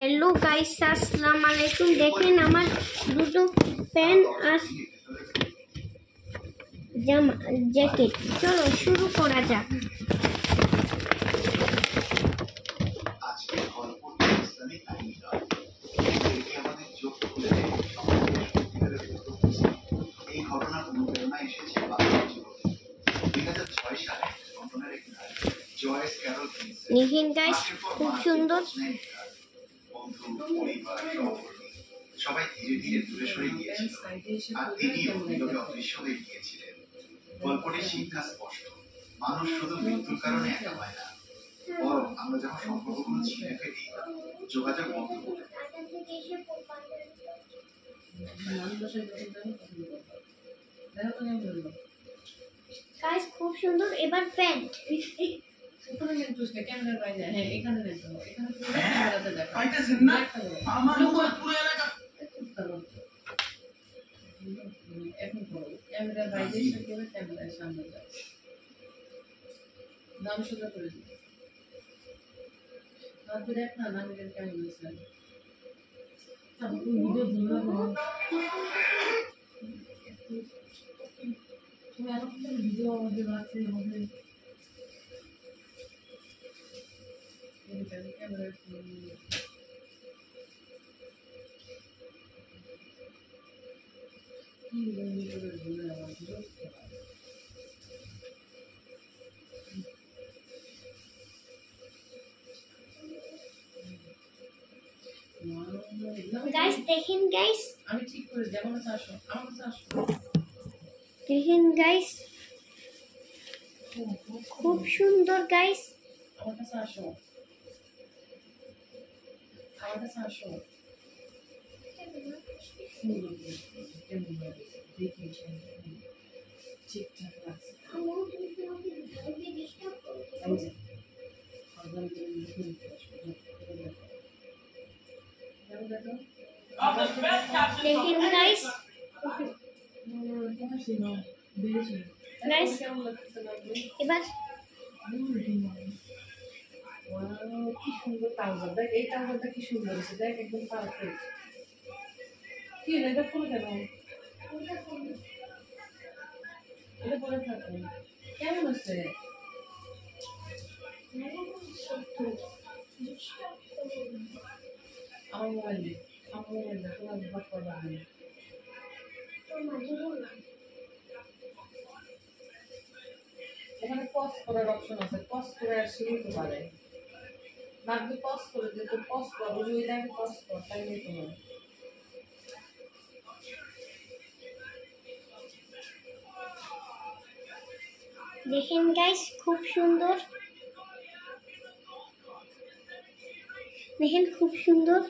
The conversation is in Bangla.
हेलो गाइस अस्सलाम वालेकुम। देखें আমার দুটো প্যান্ট আর জামা জ্যাকেট। চলো শুরু করা যাক। দেখেন গাইস খুব সুন্দর। সবাই ধীরে ধীরে দূরে সরে গিয়েছিল আর তিনি নীরবে অদৃশ্য হয়ে গিয়েছিলেন। গল্পটির শিক্ষা স্পষ্ট, মানুষ শুধু মৃত্যুর কারণে একা হয় না, বরং আমরা যখন সম্পর্কগুলো ছিঁড়ে ফেলি, যোগাযোগ বন্ধ করে গাইস খুব সুন্দর। এবার প্যান্ট ওখানে নেন তো ক্যামেরার বাইরে। হ্যাঁ এখানে নেন তো, এখানে তো ক্যামেরাতে দেখা পাইতেছেন না আমার উপর পুরো এলাকা এখন করো ক্যামেরার বাইরে এসে করে ক্যামেরার সামনে যাও। নাম সোজা করে দিন। আপনি দেখ না নামের কেমন হয়েছে। তারপর ভিডিও ভিডিও তুমি এখন ভিডিও আমাদের আছে আমাদের গাইস দেখেন গাইস, আমি ঠিক করে যেমন আছে আসো আমার কাছে আসো। দেখেন গাইস খুব সুন্দর গাইস। আমার কাছে আসো, আমার কাছে আসো। সুন্দর কেমন দেখি ঠিকঠাক আছে। দেখেন গাইস গাইস এবার কি সুন্দর ট্রাউজার দেখ, এই ট্রাউজারটা কি সুন্দর হয়েছে দেখ, একদম পারফেক্ট। কি এটা পরে কেন, এটা পরে থাকো কেমন হচ্ছে? আমার মোবাইল নেই, আমার মোবাইল না, তোমার ব্যবহার করবা না। এখানে পজ করার অপশন আছে, পজ করে আর শিখতে পারে। লাগবে পজ করে দিতে, পজ করো ওই দেখে পজ কর, তাই নেই তোমার। দেখেন গাইস খুব সুন্দর। দেখেন খুব সুন্দর।